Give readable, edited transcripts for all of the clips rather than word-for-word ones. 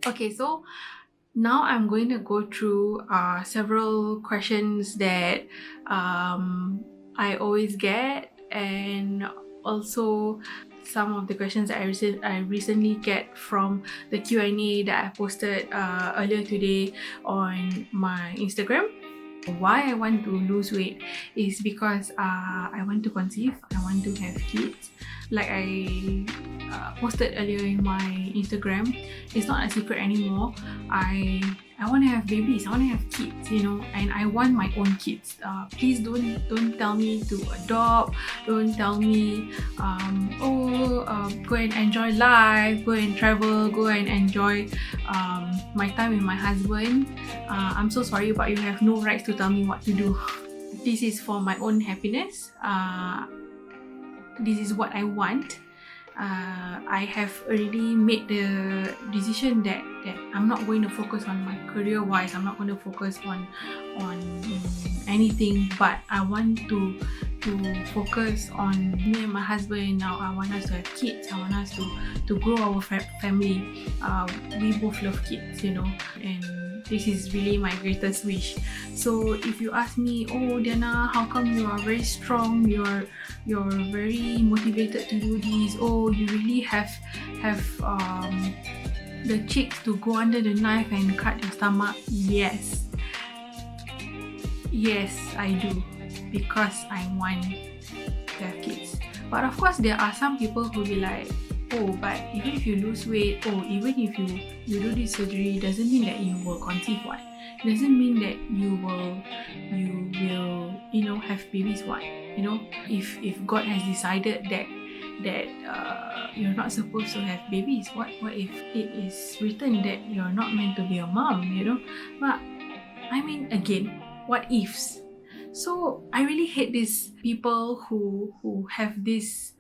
Okay, so now I'm going to go through several questions that I always get, and also some of the questions that I recently get from the Q&A that I posted earlier today on my Instagram. Why I want to lose weight is because I want to conceive, I want to have kids. Like I posted earlier in my Instagram, it's not a secret anymore. I want to have babies, I want to have kids, and I want my own kids. Please don't tell me to adopt. Don't tell me, go and enjoy life, go and travel, go and enjoy my time with my husband. I'm so sorry, but you have no rights to tell me what to do. This is for my own happiness. This is what I want. I have already made the decision that I'm not going to focus on my career wise. I'm not going to focus on anything, but I want to focus on me and my husband. Now I want us to have kids. I want us to grow our family. We both love kids, and this is really my greatest wish. So if you ask me, oh Diana, how come you are very strong, you're very motivated to do this, oh you really have the cheeks to go under the knife and cut your stomach? Yes, I do, because I want to have kids. But of course there are some people who be like, oh, but even if you lose weight, or even if you do this surgery, doesn't mean that you will conceive. What? Doesn't mean that you will have babies. What? If God has decided that you're not supposed to have babies, what if it is written that you're not meant to be a mom? But I mean, again, what ifs? So I really hate these people who have this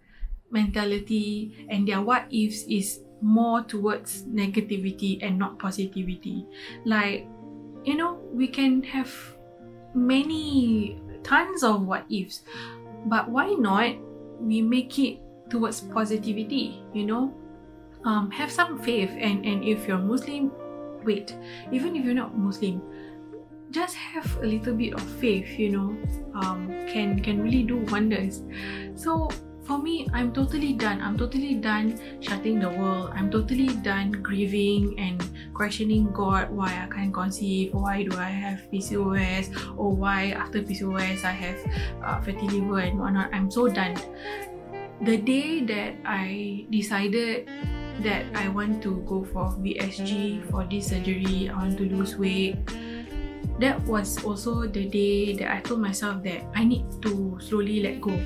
mentality, and their what ifs is more towards negativity and not positivity. Like, we can have tons of what ifs, but why not we make it towards positivity? Have some faith, and if you're Muslim, wait, even if you're not Muslim, just have a little bit of faith, can really do wonders. So for me, I'm totally done. I'm totally done shutting the world. I'm totally done grieving and questioning God, why I can't conceive, why do I have PCOS, or why after PCOS I have fatty liver and whatnot. I'm so done. The day that I decided that I want to go for VSG for this surgery, I want to lose weight, that was also the day that I told myself that I need to slowly let go.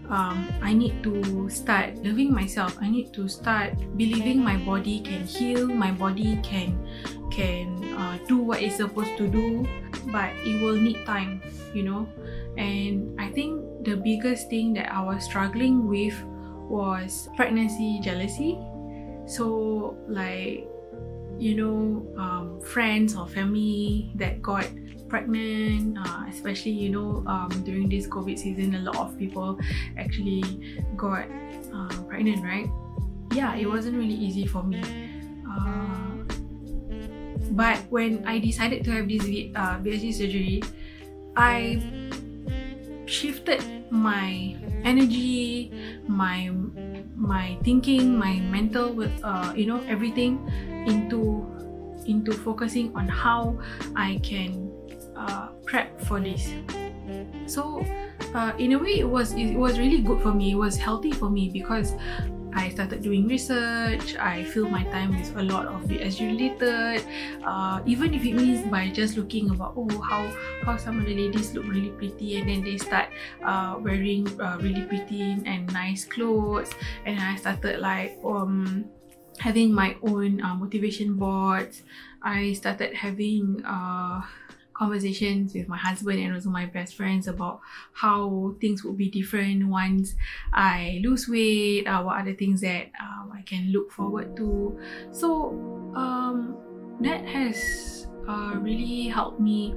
I need to start loving myself. I need to start believing my body can heal, my body can do what it's supposed to do, but it will need time, And I think the biggest thing that I was struggling with was pregnancy jealousy. So like, friends or family that got pregnant, especially during this COVID season, a lot of people actually got pregnant, right? Yeah, it wasn't really easy for me, but when I decided to have this VSG surgery, I shifted my energy, my thinking, my mental, with everything into focusing on how I can prep for this. So in a way, it was really good for me. It was healthy for me because I started doing research. I fill my time with a lot of VSG related, even if it means by just looking about how some of the ladies look really pretty, and then they start wearing really pretty and nice clothes, and I started like having my own motivation boards. I started having conversations with my husband and also my best friends about how things would be different once I lose weight, what are the things that I can look forward to. So that has really helped me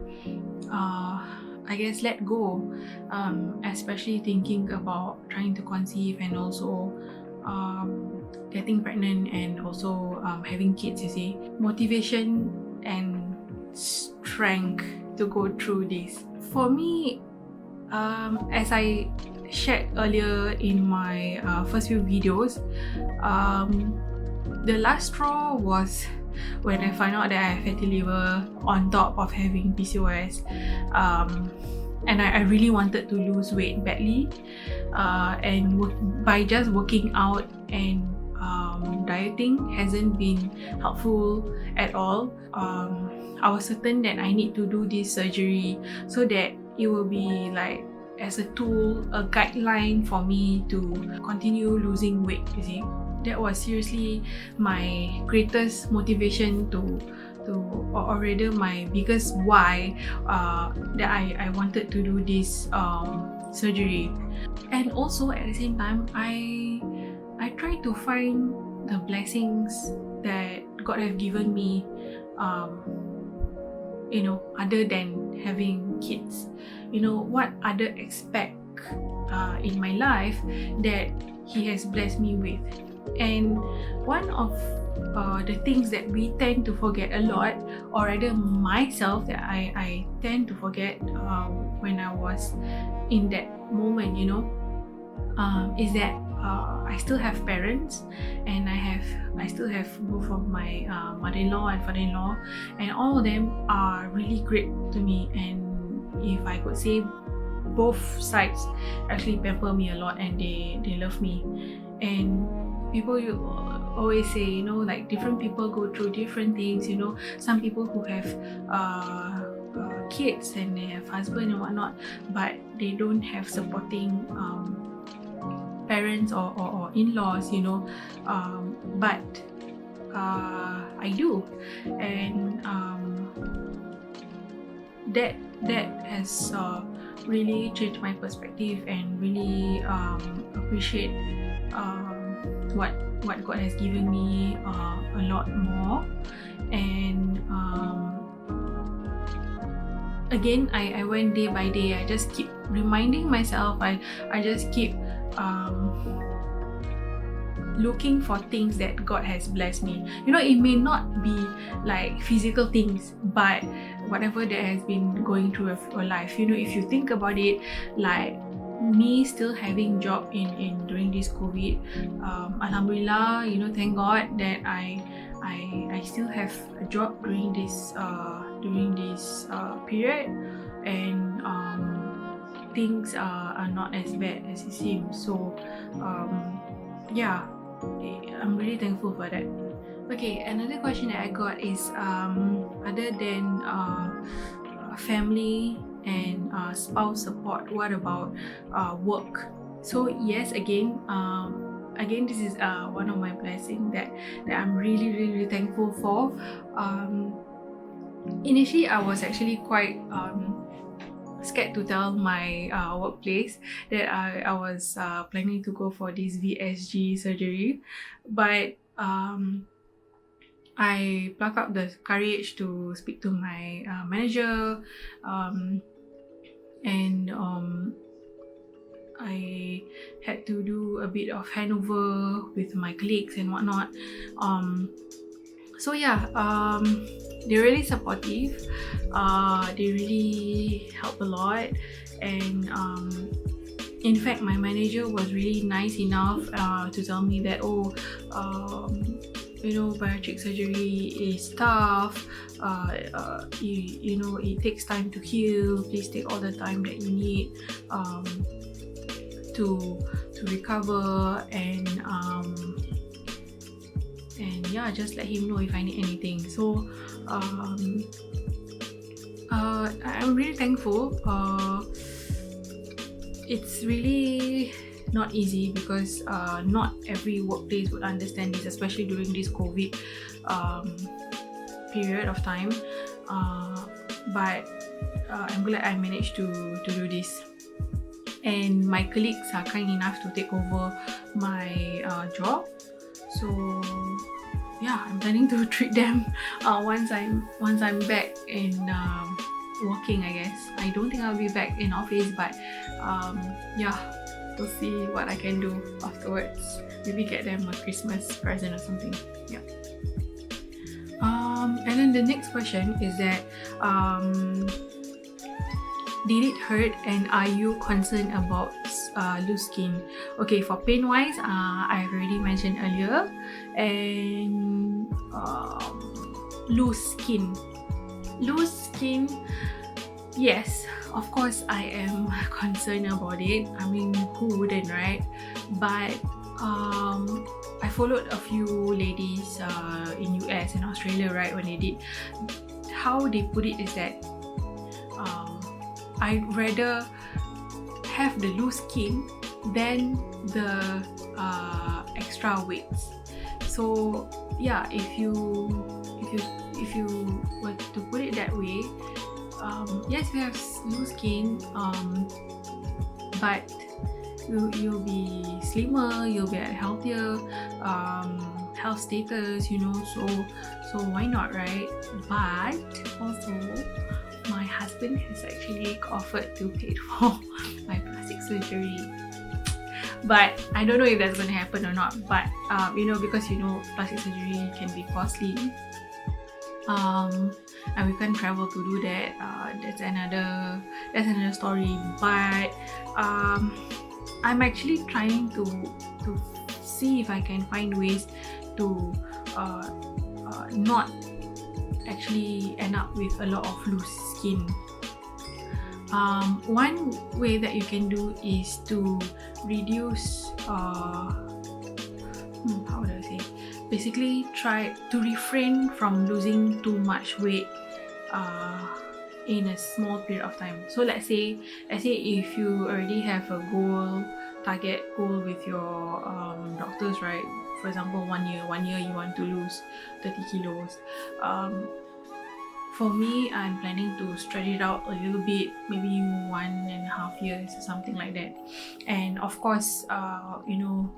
I guess let go, especially thinking about trying to conceive, and also getting pregnant and also having kids, you see, motivation and strength to go through this. For me, as I shared earlier in my first few videos, the last straw was when I found out that I have fatty liver on top of having PCOS, and I really wanted to lose weight badly, and by just working out and dieting hasn't been helpful at all. I was certain that I need to do this surgery so that it will be like as a tool, a guideline for me to continue losing weight, you see. That was seriously my greatest motivation or rather my biggest why that I wanted to do this surgery. And also at the same time, I try to find the blessings that God have given me, you know, other than having kids. You know, what other aspect in my life that He has blessed me with. And one of the things that we tend to forget a lot, or rather myself that I tend to forget when I was in that moment, you know, is that I still have parents, and I still have both of my mother-in-law and father-in-law, and all of them are really great to me. And if I could say, both sides actually pamper me a lot, and they love me. And people, you always say, you know, like different people go through different things, you know. Some people who have kids and they have husband and whatnot, but they don't have supporting parents or in-laws, you know, but I do. And that has really changed my perspective, and really appreciate what God has given me a lot more. And again, I went day by day. I just keep reminding myself, I just keep looking for things that God has blessed me. You know, it may not be like physical things, but whatever that has been going through your life, you know, if you think about it, like me still having job in during this COVID, alhamdulillah, you know, thank God that I still have a job during this period, and things are not as bad as it seems. So yeah, I'm really thankful for that. Okay, another question that I got is other than family and spouse support, what about work? So yes, again, this is one of my blessings that I'm really thankful for. Initially, I was actually quite scared to tell my workplace that I was planning to go for this VSG surgery, but I pluck up the courage to speak to my manager, and I had to do a bit of handover with my colleagues and whatnot. So yeah, they're really supportive. They really help a lot, and in fact, my manager was really nice enough to tell me that, you know, bariatric surgery is tough. You know, it takes time to heal. Please take all the time that you need to recover, and yeah, just let him know if I need anything. So I'm really thankful. It's really not easy because not every workplace would understand this, especially during this COVID period of time. But I'm glad I managed to do this. And my colleagues are kind enough to take over my job. So yeah, I'm planning to treat them once I'm back in working, I guess. I don't think I'll be back in office, but yeah, we'll see what I can do afterwards. maybe get them a Christmas present or something. Yeah. And then the next question is that did it hurt and are you concerned about loose skin? Okay, for pain wise, I've already mentioned earlier. And loose skin. Yes, of course I am concerned about it. I mean, who wouldn't, right? But I followed a few ladies in US and Australia, right? When they did, how they put it is that I'd rather have the loose skin than the extra weights. So yeah, if you were to put it that way, yes, we have loose skin, but you'll be slimmer, you'll be at healthier health status, you know. So why not, right? But also, my husband has actually offered to pay for my plastic surgery, but I don't know if that's going to happen or not. But you know, because you know plastic surgery can be costly, and we can't travel to do that. That's another story. But I'm actually trying to see if I can find ways to not actually end up with a lot of loose skin. One way that you can do is to reduce how would I say, basically try to refrain from losing too much weight in a small period of time. So let's say if you already have a target goal with your doctors, right? For example, 1 year you want to lose 30 kilos. For me, I'm planning to stretch it out a little bit, maybe 1.5 years or something like that. And of course, you know,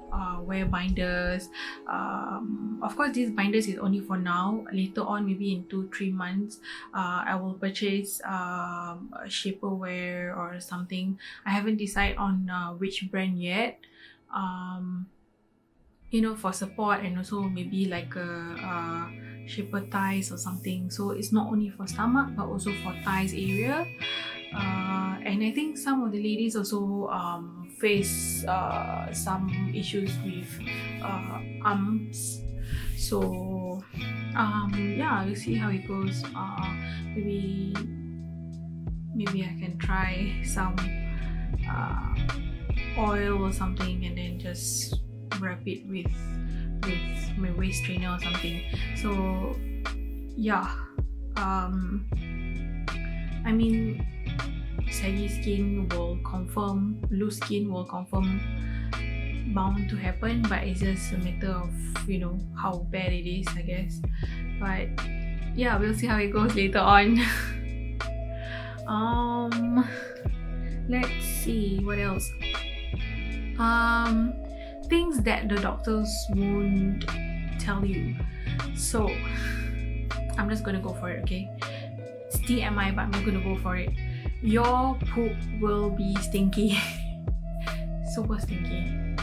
wear binders. Of course, these binders is only for now. Later on, maybe in 2-3 months, I will purchase a shapewear or something. I haven't decided on which brand yet. You know, for support, and also maybe like a shaper thighs or something. So it's not only for stomach but also for thighs area. And I think some of the ladies also face some issues with arms. So yeah, we'll see how it goes. Maybe I can try some oil or something and then just wrap it with my waist trainer or something. So yeah, I mean, saggy skin will confirm, loose skin will confirm bound to happen, but it's just a matter of, you know, how bad it is, I guess. But yeah, we'll see how it goes later on. Let's see what else. Things that the doctors won't tell you. So I'm just gonna go for it, okay? It's TMI, but I'm not gonna go for it. Your poop will be stinky. Super stinky.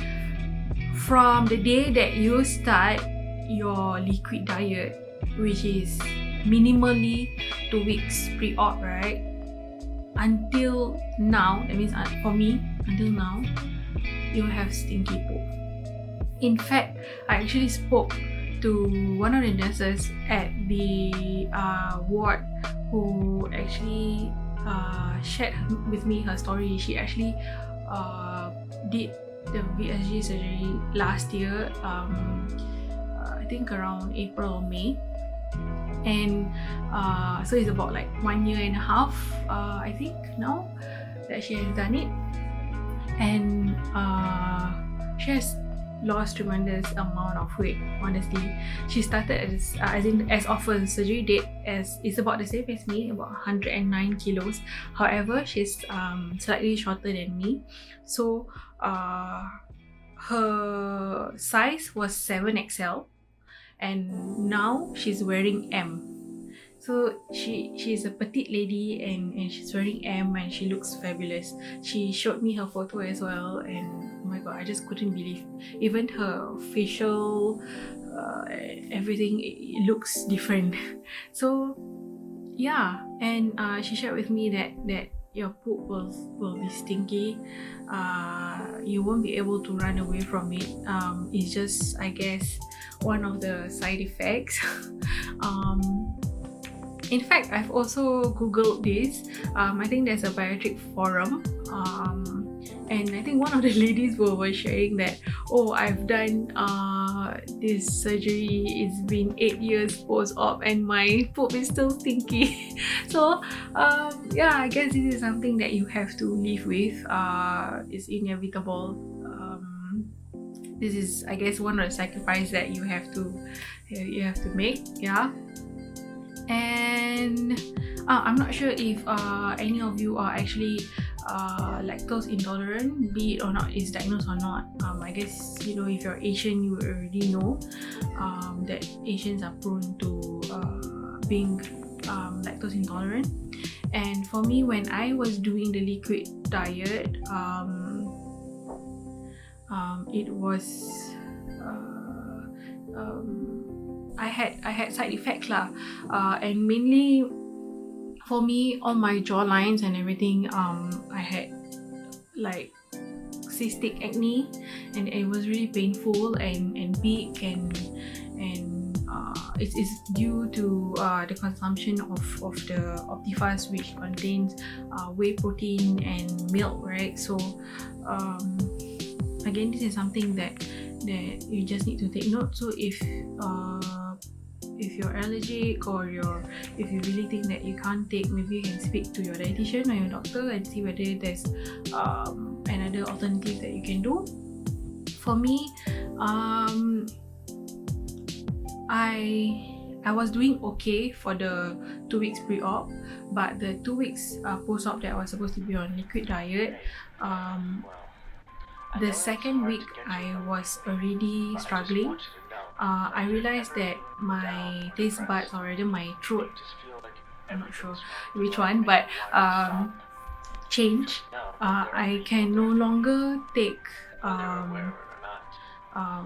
From the day that you start your liquid diet, which is minimally 2 weeks pre-op, right? Until now, that means for me, until now, you have stinky poop. In fact, I actually spoke to one of the nurses at the ward who actually shared with me her story. She actually did the VSG surgery last year, I think around April or May. And so it's about like 1.5 years, I think, now that she has done it. And she has lost tremendous amount of weight. Honestly, she started as of her surgery date as it's about the same as me, about 109 kilos. However, she's slightly shorter than me, so her size was 7XL, and now she's wearing M. So she's a petite lady, and she's wearing M and she looks fabulous. She showed me her photo as well, and my god, I just couldn't believe. Even her facial, everything, it looks different. So yeah, and she shared with me that your poop will be stinky. You won't be able to run away from it. It's just, I guess, one of the side effects. In fact, I've also googled this. I think there's a bariatric forum, and I think one of the ladies were sharing that, oh, I've done this surgery, it's been 8 years post-op and my poop is still stinky. So yeah, I guess this is something that you have to live with. It's inevitable. This is, I guess, one of the sacrifices that you have to make. Yeah. And I'm not sure if any of you are actually lactose intolerant, be it or not is diagnosed or not. I guess, you know, if you're Asian, you already know that Asians are prone to being lactose intolerant. And for me, when I was doing the liquid diet, it was I had side effects lah, and mainly for me, all my jaw lines and everything, I had like cystic acne, and it was really painful and big, and it's due to the consumption of the Optifast, which contains whey protein and milk, right? So again, this is something that you just need to take note. So if you're allergic, or if you really think that you can't take, maybe you can speak to your dietitian or your doctor and see whether there's another alternative that you can do. For me, I was doing okay for the 2 weeks pre-op, but the 2 weeks post-op that I was supposed to be on liquid diet, the second week I was already struggling. I realized that my taste buds, or rather my throat, I'm not sure which one, but changed. I can no longer take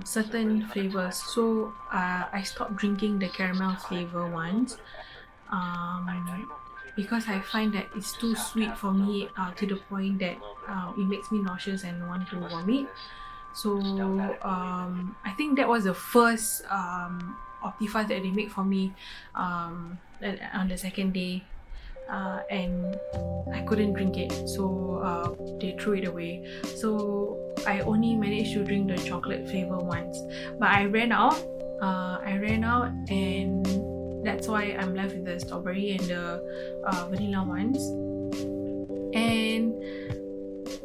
certain flavors, so I stopped drinking the caramel flavor ones, because I find that it's too sweet for me, to the point that it makes me nauseous and want to vomit. So I think that was the first Optifast that they made for me on the second day, and I couldn't drink it, so they threw it away. So I only managed to drink the chocolate flavor ones, but I ran out, and that's why I'm left with the strawberry and the vanilla ones. And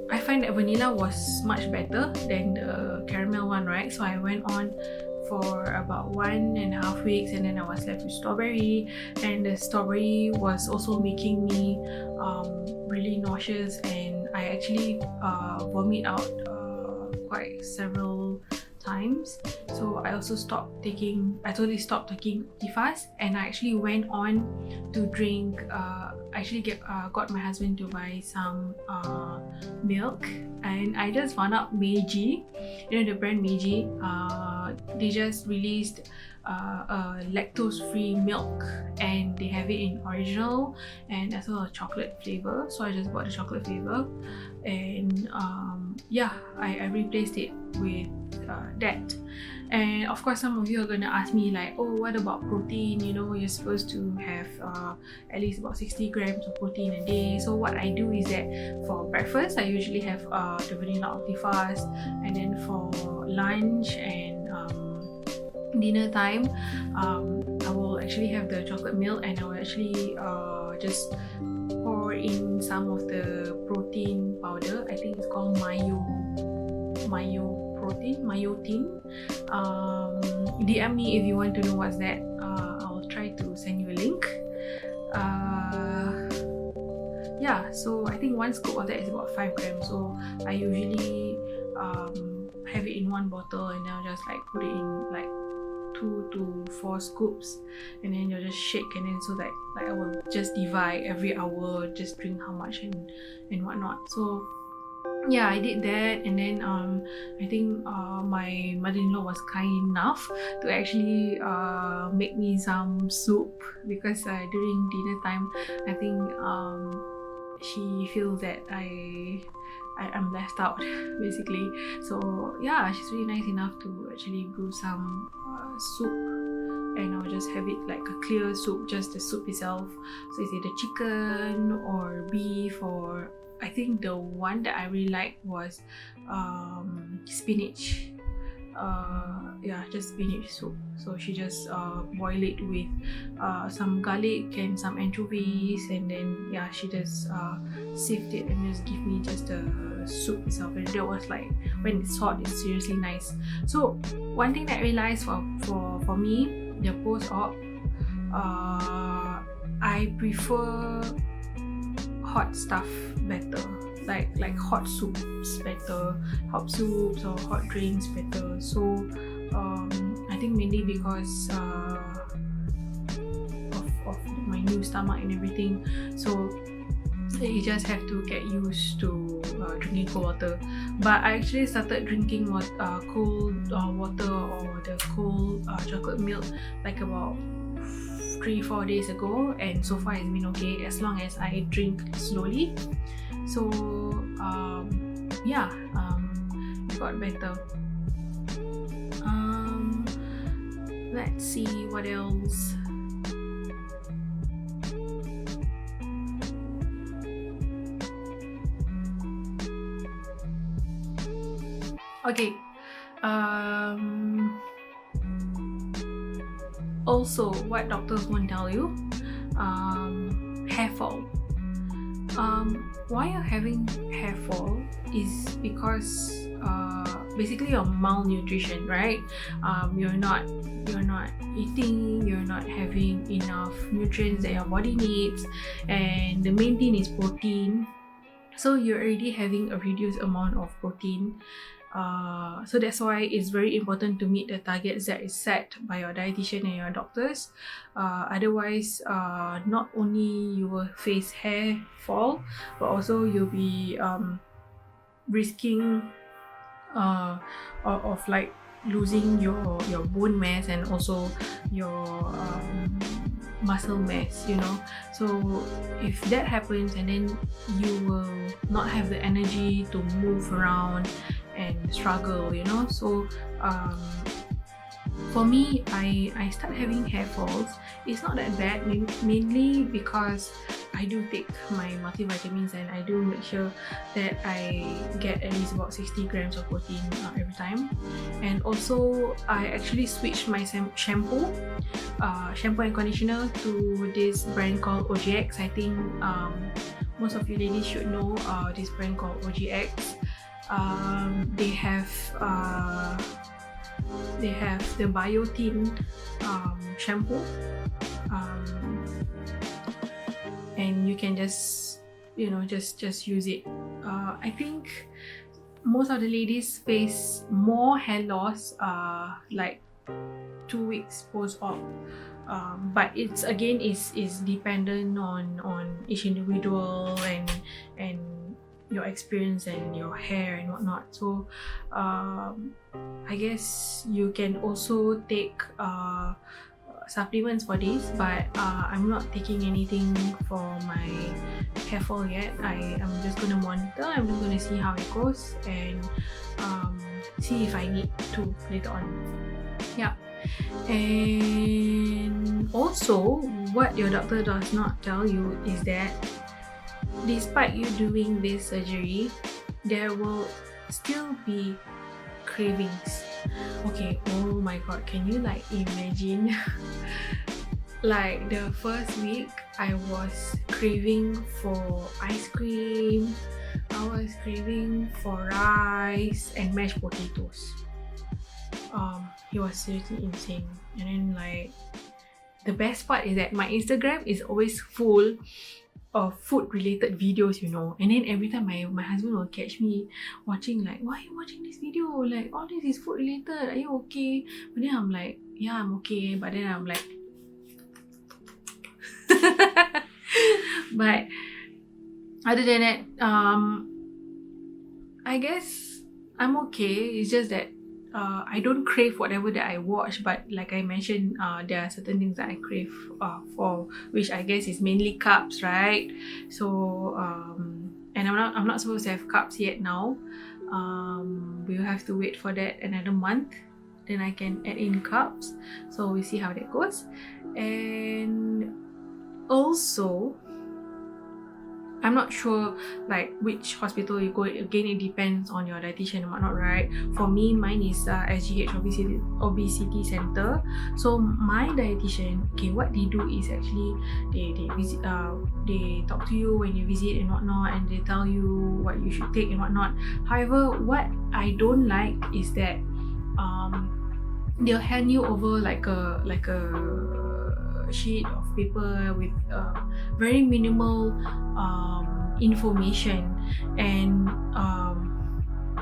I find that vanilla was much better than the caramel one, right? So I went on for about 1.5 weeks, and then I was left with strawberry, and the strawberry was also making me really nauseous, and I actually vomit out quite several times. So I also I totally stopped taking Optifast, and I actually went on to drink, got my husband to buy some milk, and I just found out Meiji, you know, the brand Meiji, they just released a lactose-free milk, and they have it in original and as well as chocolate flavor. So I just bought the chocolate flavor, and yeah, I replaced it with that. And of course, some of you are gonna ask me like, oh, what about protein? You know, you're supposed to have at least about 60 grams of protein a day. So what I do is that for breakfast, I usually have the vanilla Optifast, and then for lunch and dinner time, I will actually have the chocolate milk, and I will actually just pour in some of the protein powder. I think it's called Myotin. DM me if you want to know what's that. I'll try to send you a link. Yeah, so I think one scoop of that is about 5 grams. So I usually have it in one bottle, and then I'll just like put it in like 2 to 4 scoops, and then you'll just shake, and then so that like I will just divide every hour, just drink how much and whatnot. So yeah, I did that, and then I think my mother-in-law was kind enough to actually make me some soup, because during dinner time, I think she feels that I'm left out basically. So yeah, she's really nice enough to actually brew some soup, and I'll just have it like a clear soup, just the soup itself. So it's either chicken or beef, or I think the one that I really liked was spinach. Yeah, just spinach soup. So she just boil it with some garlic and some anchovies, and then yeah, she just sieved it and just give me just the soup itself. And that was like, when it's hot, it's seriously nice. So one thing that I realized for me, the post-op, I prefer hot stuff better, like hot soups better, hot soups or hot drinks better. So I think mainly because of my new stomach and everything, so you just have to get used to drinking cold water. But I actually started drinking cold water, or the cold chocolate milk, like about 3-4 days ago, and so far it's been okay as long as I drink slowly. So yeah, it got better. Let's see what else. Okay. Also, what doctors won't tell you, hair fall. Why you're having hair fall is because basically you're malnutrition, right? You're not eating, you're not having enough nutrients that your body needs, and the main thing is protein. So you're already having a reduced amount of protein. So that's why it's very important to meet the targets that is set by your dietitian and your doctors. Otherwise, not only you will face hair fall, but also you'll be risking of like losing your bone mass, and also your muscle mass, you know. So if that happens, and then you will not have the energy to move around and struggle, you know. So for me, I start having hair falls. It's not that bad, mainly because I do take my multivitamins, and I do make sure that I get at least about 60 grams of protein every time. And also, I actually switched my shampoo and conditioner to this brand called OGX. I think most of you ladies should know this brand called OGX. They have the biotin shampoo, and you can just just use it. I think most of the ladies face more hair loss like 2 weeks post-op, but it's again is dependent on each individual and your experience and your hair and whatnot. So I guess you can also take supplements for this, but I'm not taking anything for my hair fall yet. I'm just gonna monitor. I'm just gonna see how it goes, and see if I need to later on. Yeah. And also, what your doctor does not tell you is that despite you doing this surgery, there will still be cravings. Okay, oh my god, can you like imagine? Like the first week, I was craving for ice cream, I was craving for rice and mashed potatoes. It was seriously insane. And then like the best part is that my Instagram is always full of food related videos, you know. And then every time my husband will catch me watching, like, why are you watching this video? Like, all this is food related, are you okay? But then I'm like, yeah, I'm okay. But then I'm like but other than that, I guess I'm okay. It's just that I don't crave whatever that I watch, but like I mentioned, there are certain things that I crave for, which I guess is mainly carbs, right? So and I'm not supposed to have carbs yet now. We'll have to wait for that another month. Then I can add in carbs. So we'll see how that goes. And also, I'm not sure like which hospital you go. Again, it depends on your dietitian and whatnot, right? For me, mine is SGH Obesity Center. So my dietitian, okay, what they do is actually they visit, they talk to you when you visit and whatnot, and they tell you what you should take and whatnot. However, what I don't like is that they'll hand you over like a sheet of paper with very minimal information. And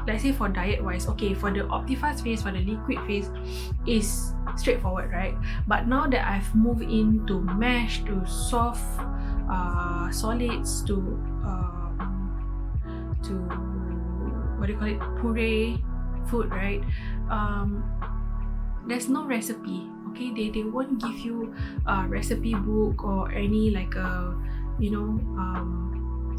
let's say for diet wise, okay, for the Optifast phase, for the liquid phase is straightforward, right? But now that I've moved into mash, to soft solids, to what do you call it, puree food, right? There's no recipe. Okay, they won't give you a recipe book or any like a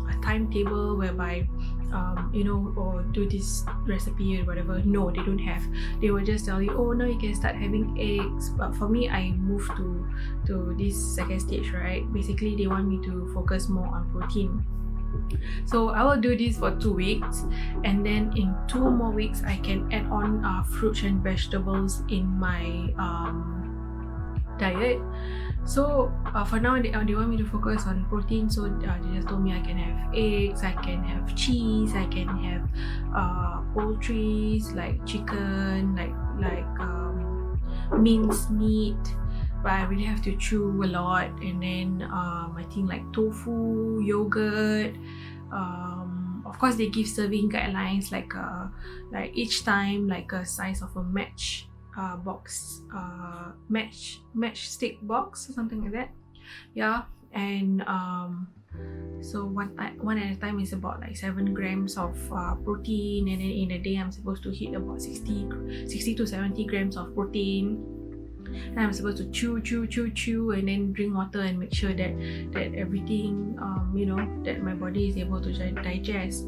a timetable whereby or do this recipe or whatever. No, they don't have. They will just tell you, oh no, you can start having eggs. But for me, I moved to this second stage, right? Basically, they want me to focus more on protein. So I will do this for 2 weeks, and then in 2 more weeks I can add on fruits and vegetables in my diet. So for now they want me to focus on protein, so they just told me I can have eggs, I can have cheese, I can have poultries like chicken, like minced meat, but I really have to chew a lot. And then I think like tofu, yogurt. Of course, they give serving guidelines like each time like a size of a match box, matchstick box or something like that. Yeah, and so one at a time is about like 7 grams of protein, and then in a day I'm supposed to hit about 60 to 70 grams of protein. And I'm supposed to chew and then drink water and make sure that everything that my body is able to digest.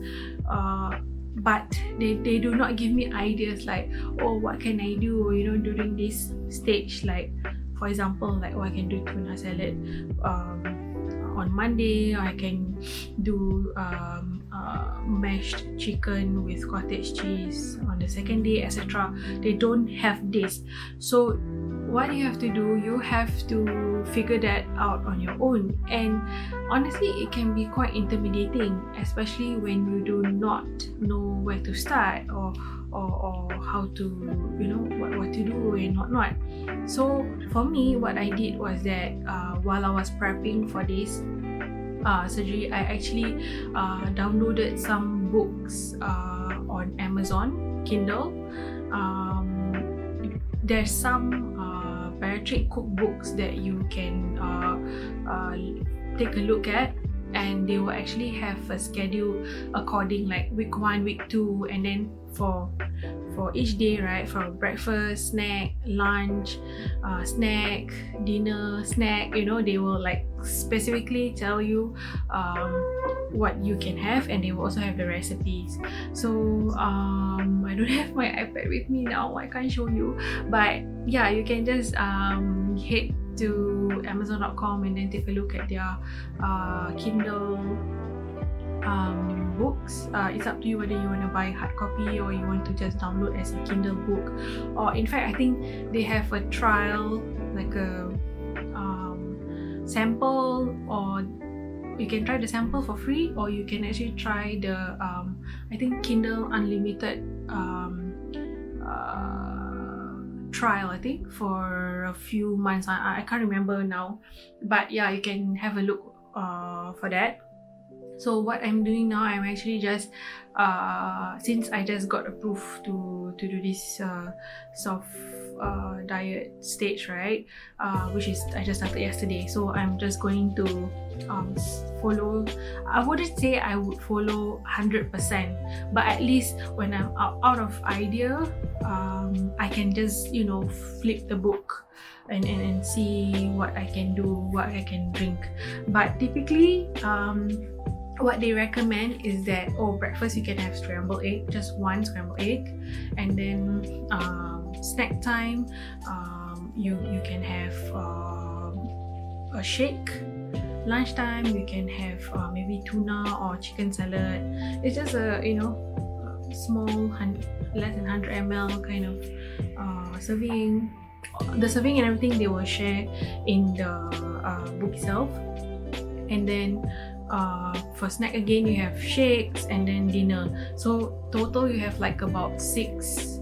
But they do not give me ideas like, oh, what can I do during this stage. Like for example, like, oh, I can do tuna salad on Monday, or I can do mashed chicken with cottage cheese on the second day, etc. They don't have this. So what you have to do, you have to figure that out on your own. And honestly, it can be quite intimidating, especially when you do not know where to start or how to what to do and whatnot. So for me, what I did was that while I was prepping for this surgery, I actually downloaded some books on Amazon Kindle. There's some bariatric cookbooks that you can take a look at, and they will actually have a schedule according like week 1, week 2, and then for each day, right? For breakfast, snack, lunch, snack, dinner, snack, they will like specifically tell you what you can have, and they will also have the recipes. So I don't have my iPad with me now, I can't show you, but yeah, you can just head to Amazon.com and then take a look at their Kindle books. It's up to you whether you want to buy hard copy or you want to just download as a Kindle book. Or in fact, I think they have a trial, like a sample, or you can try the sample for free, or you can actually try the I think Kindle Unlimited trial, I think, for a few months. I can't remember now, but yeah, you can have a look for that. So what I'm doing now, I'm actually just since I just got approved to do this soft diet stage, right? Which is I just started yesterday, so I'm just going to follow. I wouldn't say I would follow 100%, but at least when I'm out of idea, I can just flip the book and see what I can do, what I can drink. But typically what they recommend is that breakfast you can have scrambled egg, just one scrambled egg, and then snack time you can have a shake. Lunchtime you can have maybe tuna or chicken salad. It's just a small less than 100 ml kind of serving. The serving and everything they will share in the book itself. And then for snack again you have shakes and then dinner. So total you have like about six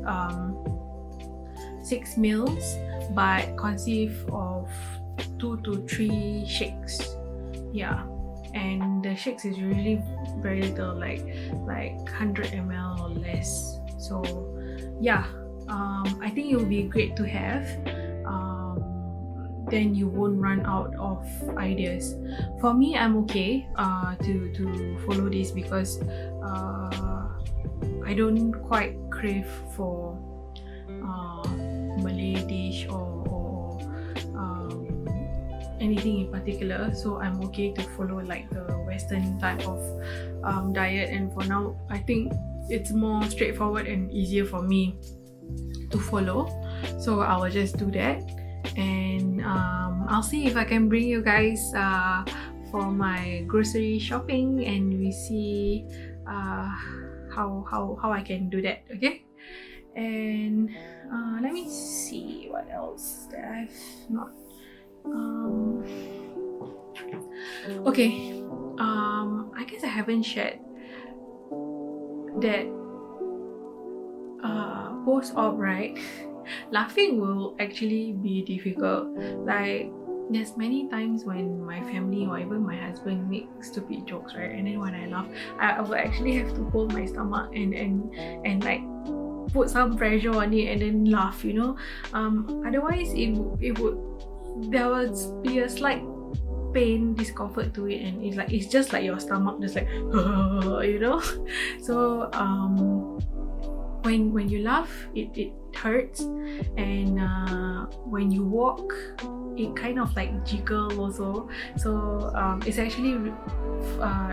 meals, but consist of 2 to 3 shakes. Yeah, and the shakes is usually very little, like 100 ml or less. So yeah, I think it will be great to have. Then you won't run out of ideas. For me, I'm okay to follow this because I don't quite crave for Malay dish or anything in particular, so I'm okay to follow like the Western type of diet. And for now, I think it's more straightforward and easier for me to follow, so I will just do that. And I'll see if I can bring you guys for my grocery shopping, and we see how I can do that. Okay, and let me see what else that I've not okay, I guess I haven't shared that post-op, right? Laughing will actually be difficult. Like, there's many times when my family or even my husband make stupid jokes, right? And then when I laugh, I will actually have to hold my stomach and like put some pressure on it and then laugh, otherwise there would be a slight pain, discomfort to it, and it's just like your stomach just like so when you laugh, it hurts, and when you walk, it kind of like jiggle also. So it's actually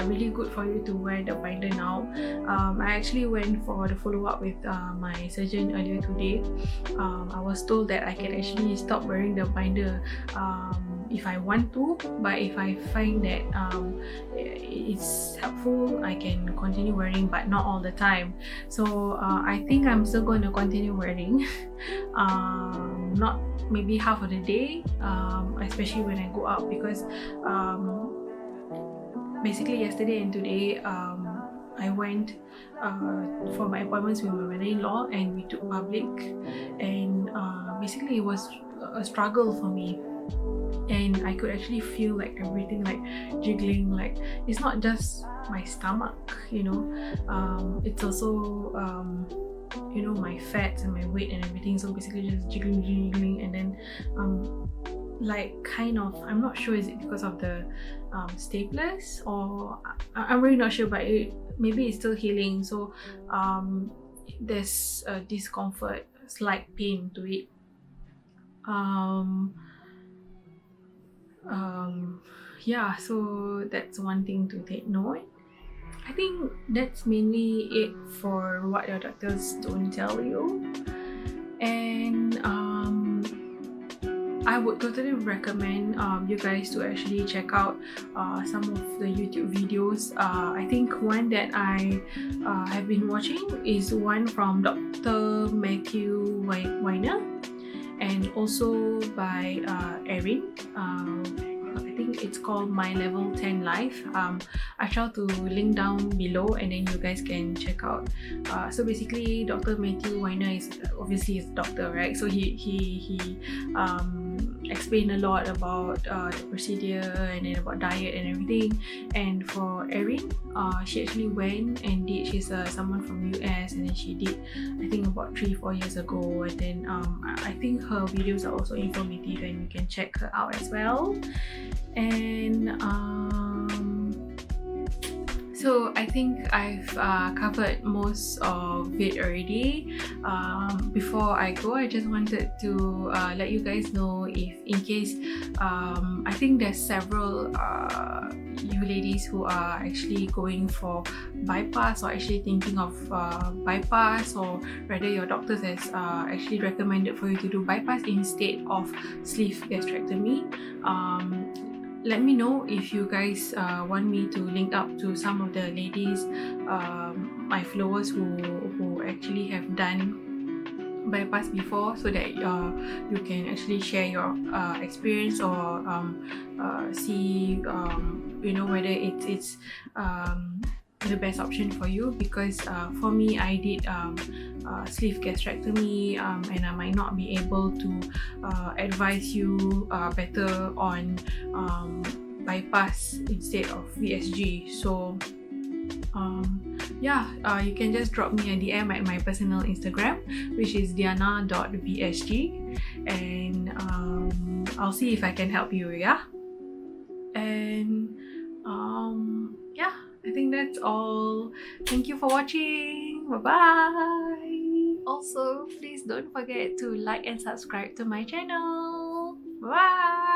really good for you to wear the binder now. I actually went for the follow-up with my surgeon earlier today. I was told that I can actually stop wearing the binder if I want to, but if I find that it's helpful, I can continue wearing, but not all the time. So I think I'm still going to continue wearing. Not maybe half of the day, especially when I go out, because basically yesterday and today I went for my appointments with my mother-in-law, and we took public, and basically it was a struggle for me, and I could actually feel like everything like jiggling. Like, it's not just my stomach, it's also my fats and my weight and everything. So basically just jiggling, and then like kind of, I'm not sure, is it because of the staplers, or I'm really not sure, but maybe it's still healing. So there's a discomfort, slight pain to it. Yeah, so that's one thing to take note. I think that's mainly it for what your doctors don't tell you. And I would totally recommend you guys to actually check out some of the YouTube videos. I think one that I have been watching is one from Dr. Matthew Weiner, and also by Erin. I think it's called My Level 10 Life. I shall to link down below, and then you guys can check out. So basically, Dr. Matthew Weiner is obviously a doctor, right? So he explain a lot about the procedure and then about diet and everything. And for Erin, she actually went and did. She's someone from US, and then she did, I think about 3-4 years ago. And then I think her videos are also informative, and you can check her out as well. And so I think I've covered most of it already. Before I go, I just wanted to let you guys know, if in case I think there's several you ladies who are actually going for bypass, or actually thinking of bypass, or rather your doctors has actually recommended for you to do bypass instead of sleeve gastrectomy. Let me know if you guys want me to link up to some of the ladies, my followers who actually have done bypass before, so that you can actually share your experience, or see whether it's the best option for you. Because for me, I did sleeve gastrectomy, and I might not be able to advise you better on bypass instead of VSG. So you can just drop me a DM at my personal Instagram, which is diana.vsg, and I'll see if I can help you. And I think that's all. Thank you for watching. Bye bye. Also, please don't forget to like and subscribe to my channel. Bye.